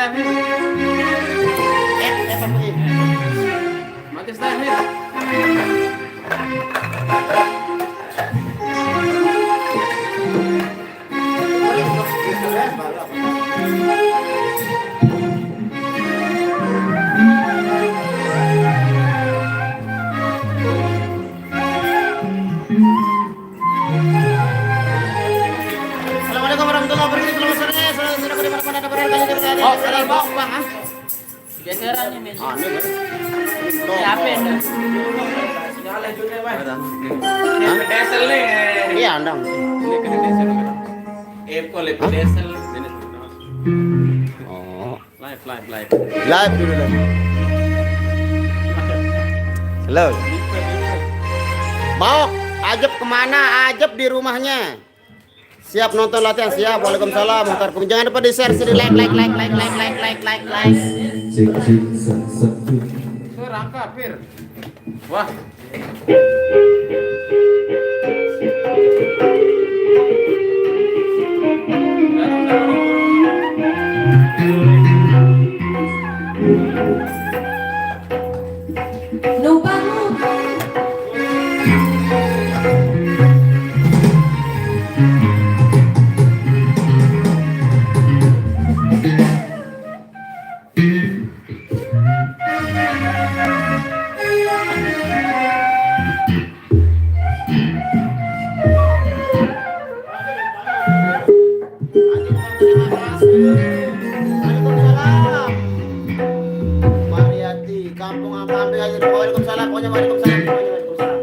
Mati style. Assalamualaikum warahmatullahi wabarakatuh. Selamat sore, saudara-saudara di mana-mana ada berada di berada. Oh, salah bang, bang. Geserannya men. Ah, ini kan. Siapa yang dah? Sinyalnya juga, Bang. Ini pedesel nih. Iya, andang. Ini kena desel. Kole pedesel. Oh, Live. live dulu lah. Halo. Baok, Ajab kemana? Ajab di rumahnya. Siap nonton latihan, siap. Waalaikumsalam. Jangan lupa di share, di like. Rangka, Pir. Wah. No bangun. Waalaikumsalam. Mariati, kampung apa-apa aja. Waalaikumsalam, pokoknya waalaikumsalam. Waalaikumsalam.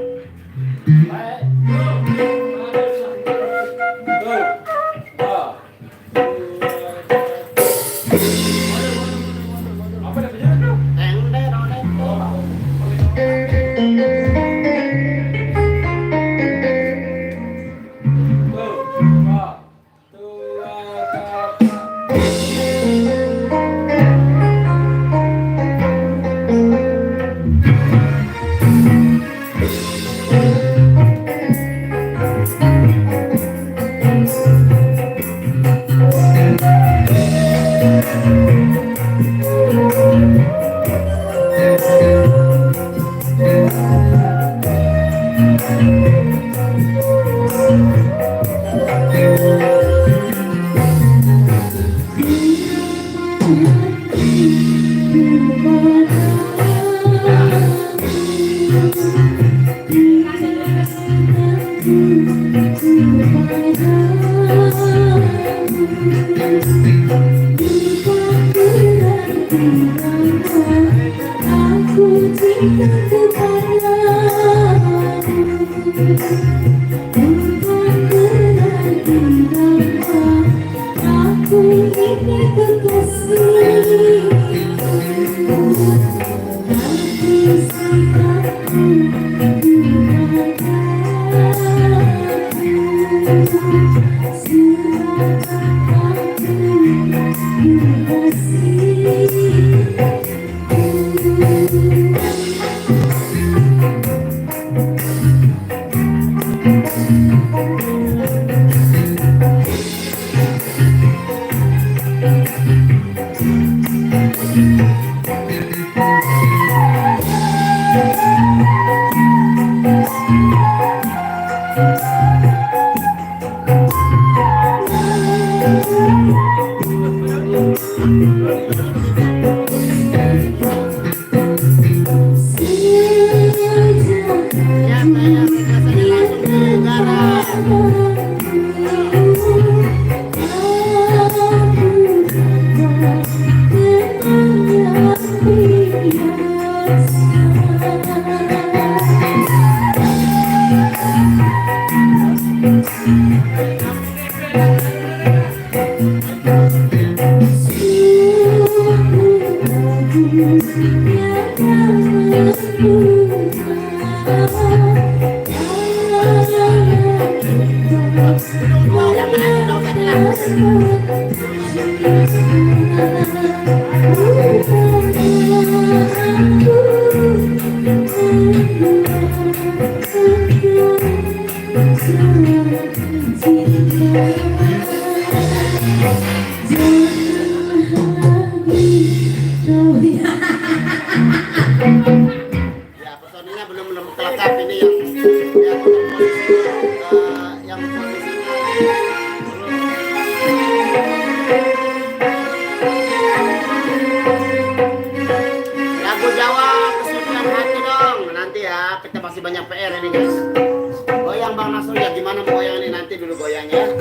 ya gimana mau goyang ini nanti dulu goyangnya.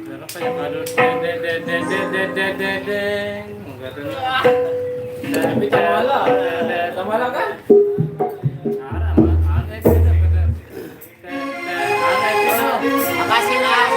Kenapa yang aduh tapi tamala kan? Makasih lah.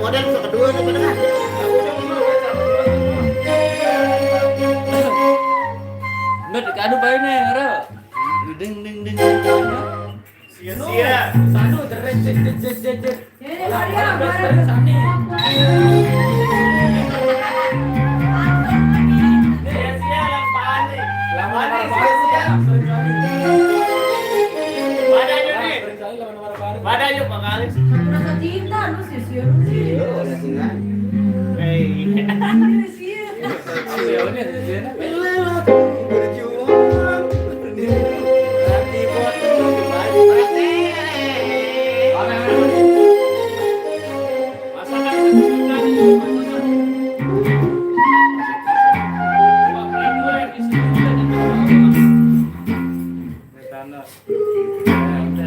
Model kedua itu benar. Nggak anu bae nih, Ra. Ding ding ding. Sia-sia. Sanu deret jet. Ini Maria, Sani. Sia-sia lampaan nih. Lampaan sia-sia. Badannya nih. Badannya Pak Kalis. Rasa cinta lu sih. Udah singan.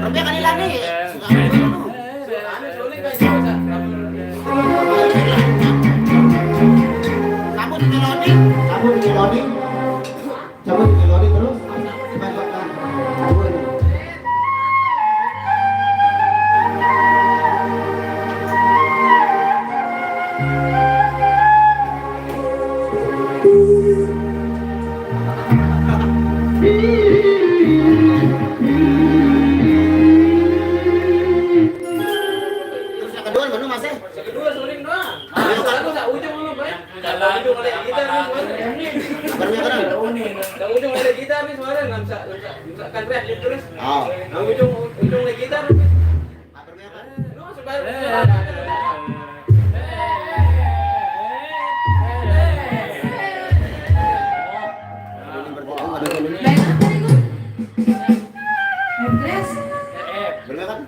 Robnya kanila nih. Cabut melodi terus. Cabut. Terus yang kedua mana Mas? Kedua suling doang. Aku tak ujung lu, Bang. Kalau ujung ada gitar nih suara. Kabarnya kan? Kalau ujung ada gitar nih suara enggak bisa kan rap terus. Oh. Ujung ada gitar. Kabarnya kan? Lu masuk baru. Bener kan?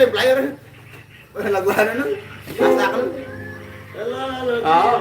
Player lagu anu masakan oh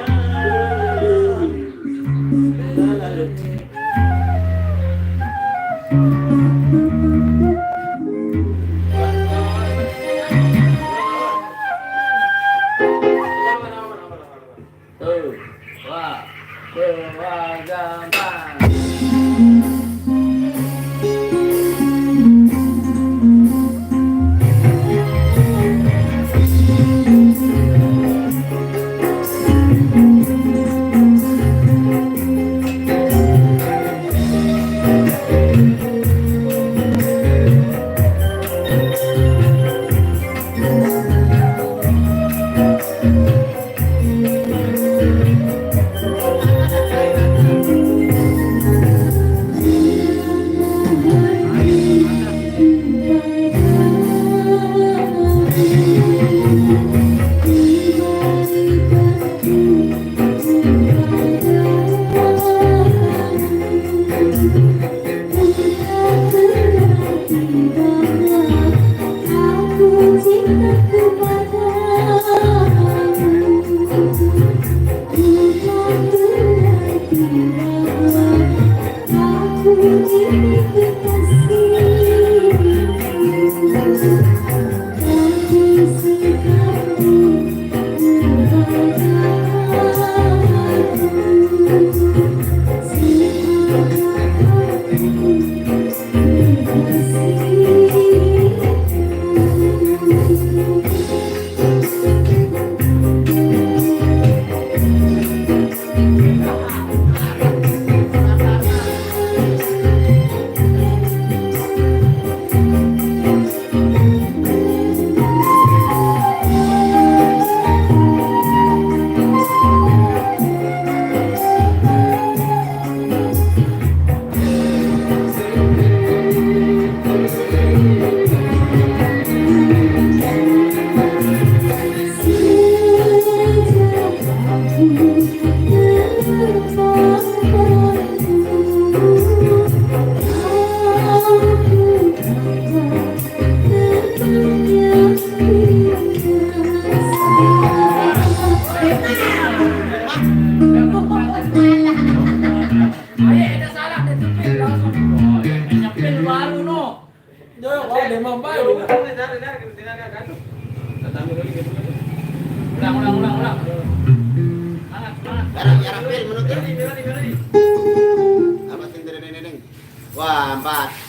Wah, 4.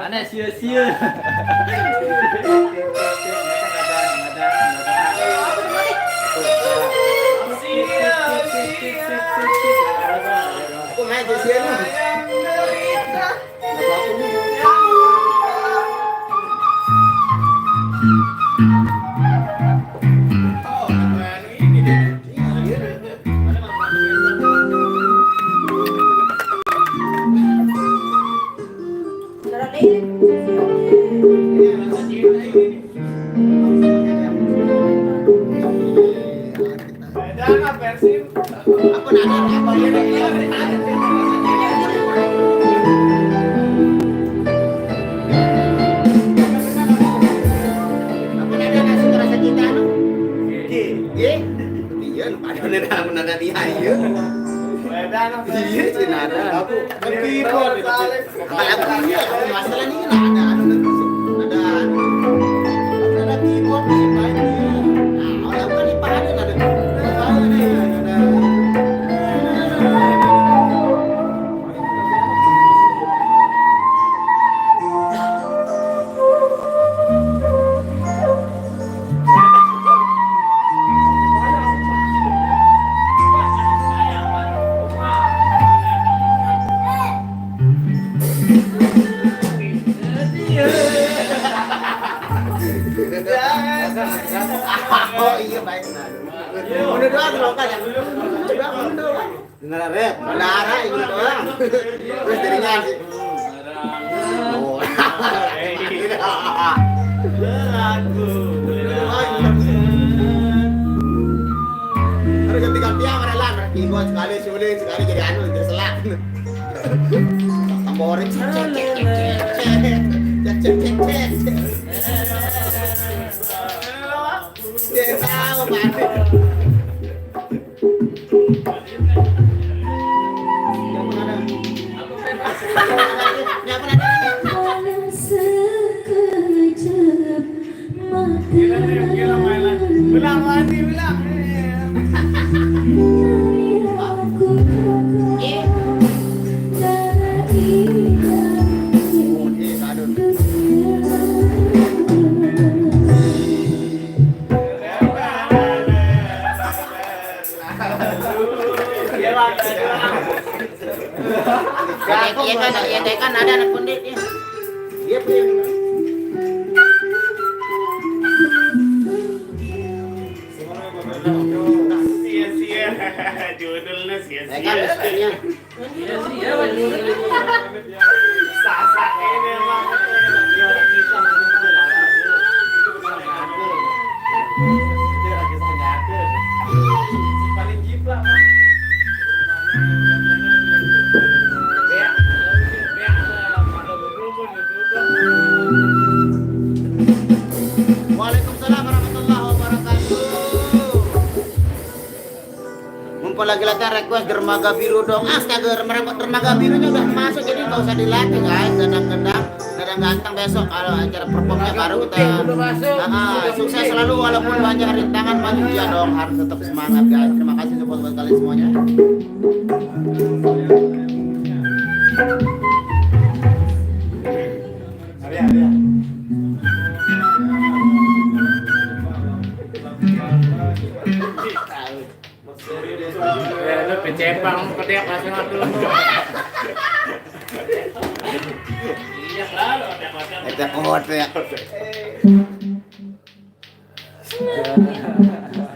Aneh sia-sia. Aku main di sini. Cara lilit. Aku nanya apa Aku nanya nasi terasa kita no. Iya, lupa ada nada dia iya. Iya, sih nada. Aku keyboard. Apalagi ya, masalah ini nada nada keyboard sih main dia. Nah, orang kan dipahami nada. Tahu nih nada. Oh iya baik. Udah doang dong kan. Udah doang. Benar rep. Benar ini doang. Terus jadinya sih. Oh. Harus ganti-ganti yang mana lah. Keyboard sekali suling sekali jadi anu jadi selak. Tamborin dia tahu mati. Ya kan ada anak punditnya. Dia punya. Sia-sia judulnya sia-sia. Kan miskinnya. Sasa ini emang. Paling jiplak mah. Waalaikumsalam warahmatullahi wabarakatuh. Mumpung lagi latihan request dermaga biru dong. Astaga, dermaga birunya udah masuk jadi nggak usah dilatih guys. Gadang-gadang, gadang-ganteng besok kalau acara performnya baru kita. Sukses selalu walaupun banyak rintangan maju ya dong. Harus tetap semangat guys. Terima kasih support buat kalian semuanya. Lu pecepang kedek langsung atuh. Iya lalu ada Eta kuat ya.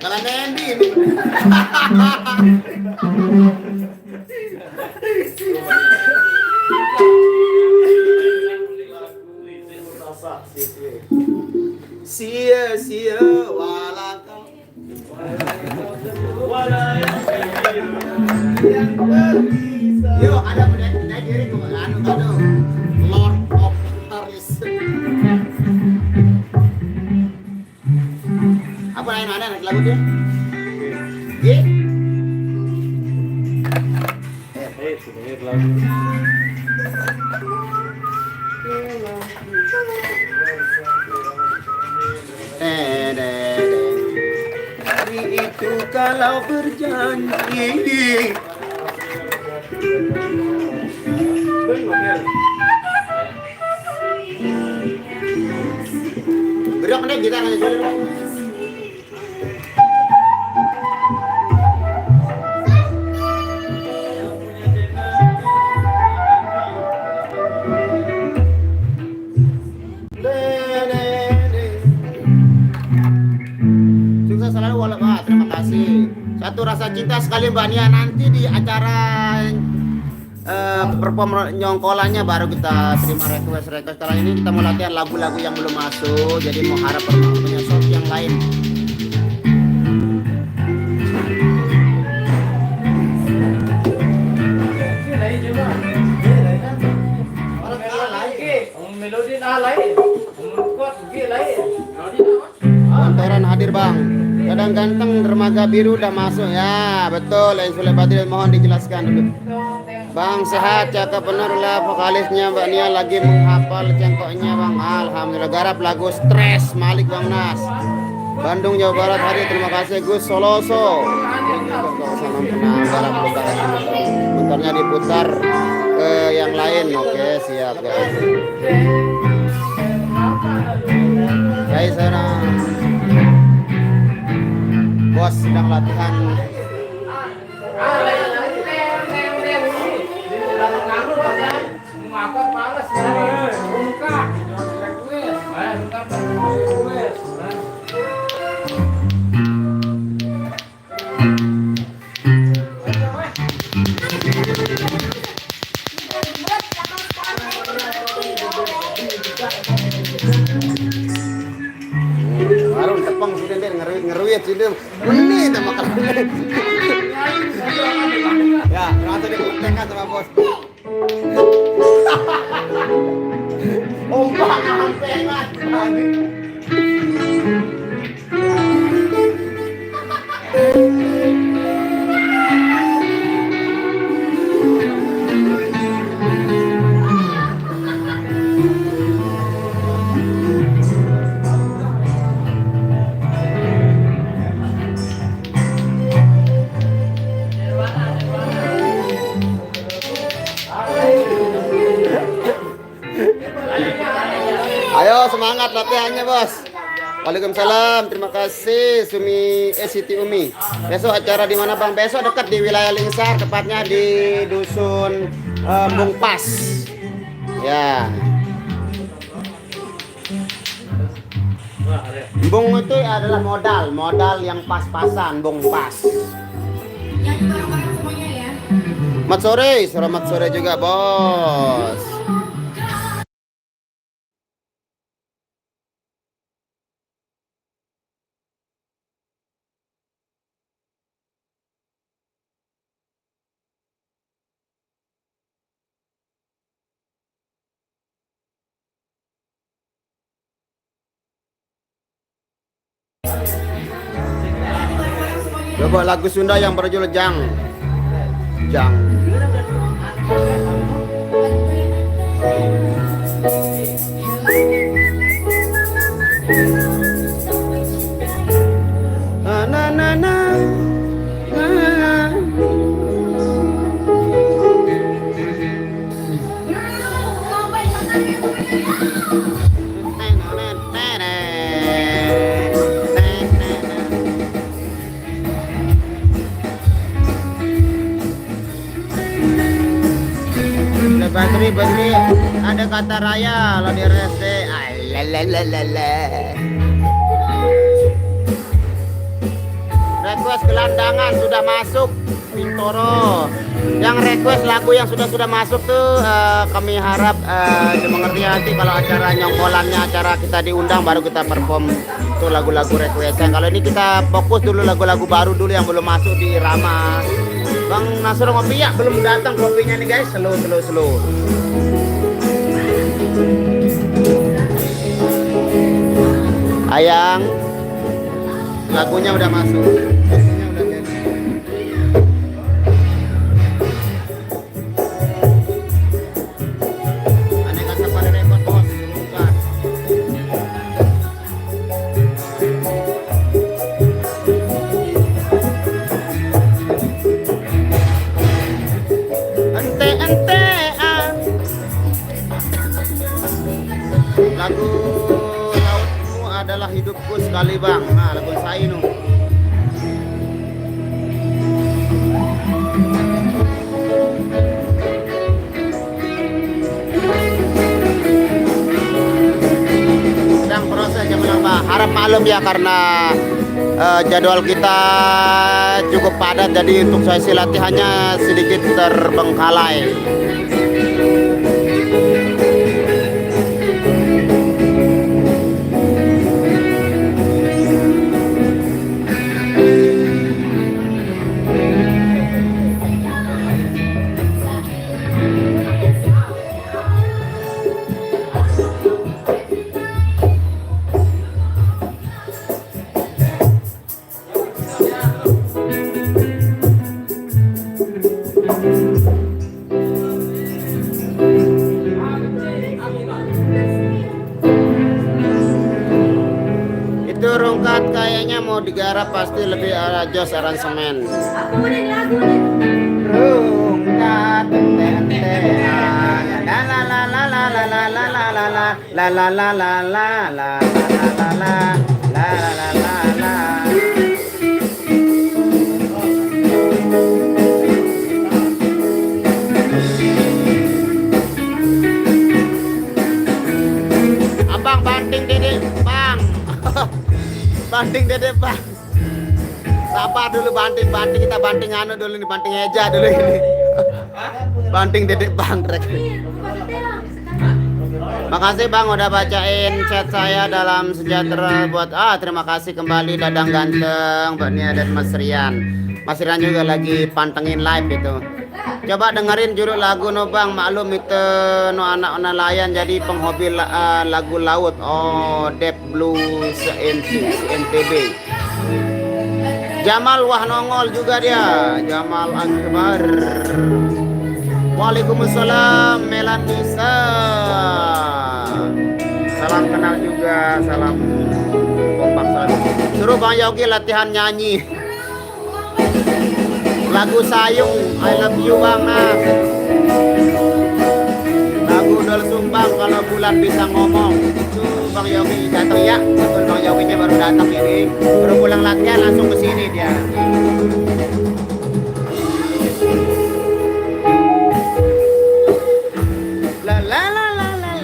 Kalau Nendi ini. Sia-sia walakau. Yo, ada naik diri ke anu Lord of Paris. Apa lain ada naik lagu dia? G? sudah lagu. walau berjanji. Berok nih kita nggak jadi. Sukses selalu walaupun terima kasih. Satu rasa cinta sekali Mbak Nia, nanti di acara perform nyongkolannya baru kita terima request. Kali ini kita mau latihan lagu-lagu yang belum masuk, jadi mau harap punya shop yang lain. Kantoran hadir Bang. Kadang ganteng dermaga biru udah masuk ya, betul. Yang sulit batil mohon dijelaskan dulu. Bang sehat, cakep bener lah vokalisnya Mbak Nia lagi menghafal cengkoknya Bang. Alhamdulillah garap lagu Stres Malik Bang Nas. Bandung Jawa Barat hadir, terima kasih Gus Soloso. Salam kenal garap motornya diputar ke yang lain. Oke siap guys. Guys sana bos sedang latihan. Warung tepung sudah deh ngeruit sudah. Ini sama kalian. Ya, langsung dikontekan sama bos. Ombak ampengan. Ayo semangat latihannya bos. Waalaikumsalam, terima kasih Siti Umi. Besok acara di mana Bang? Besok dekat di wilayah Lingsar, tepatnya di dusun Bung Pas. Ya. Bung itu adalah modal yang pas-pasan, Bung Pas. Nyanyi bareng-bareng semuanya ya. Selamat sore juga bos. Coba lagu Sunda yang berjudul Jang. Badri, ada kata raya lo di RSD. Request gelandangan sudah masuk Bintoro. Yang request lagu yang sudah masuk tuh kami harap mengerti nanti kalau acara nyongkolannya, acara kita diundang baru kita perform tuh lagu-lagu requestan. Kalau ini kita fokus dulu lagu-lagu baru dulu yang belum masuk di Irama. Bang Nasrul ngopi ya, belum datang kopinya nih guys, slow. Ayang, lagunya udah masuk. Aneh kata pada rekod bos, bukan. Lagu Lautmu Adalah Hidupku sekali bang. Nah lagu saya nu. Sedang proses jam berapa? Harap maklum ya karena jadwal kita cukup padat, jadi untuk sesi latihannya sedikit terbengkalai. Itu rungkat kayaknya mau digarap pasti lebih ala jos aransemen. Rungkat la la la la la la la la la la la la la la la la la la. Abang banting dede bang. Banting dede bang. Sabar dulu banting kita banting anu dulu nih, banting eja dulu ini. Banting dede bang rek. Makasih bang udah bacain chat saya dalam sejahtera buat terima kasih kembali Dadang Ganteng, Mbak Nia dan Mas Rian. Mas Rian juga lagi pantengin live itu. Coba dengerin judul lagu no bang, maklum itu no anak nelayan jadi penghobi lagu laut. Oh, Deep Blue NTB. Jamal wah nongol juga dia, Jamal Akbar. Waalaikumsalam Melanisa. Salam kenal juga, salam kompak salam. Suruh Bang Yogi latihan nyanyi lagu Sayung, I love you banget. Lagu Dol Sumbang kalau bulan bisa ngomong. Itu Bang Yogi datang ya. Betul Bang Yoginya baru datang ini. Baru pulang latihan langsung ke sini dia. La la la la la.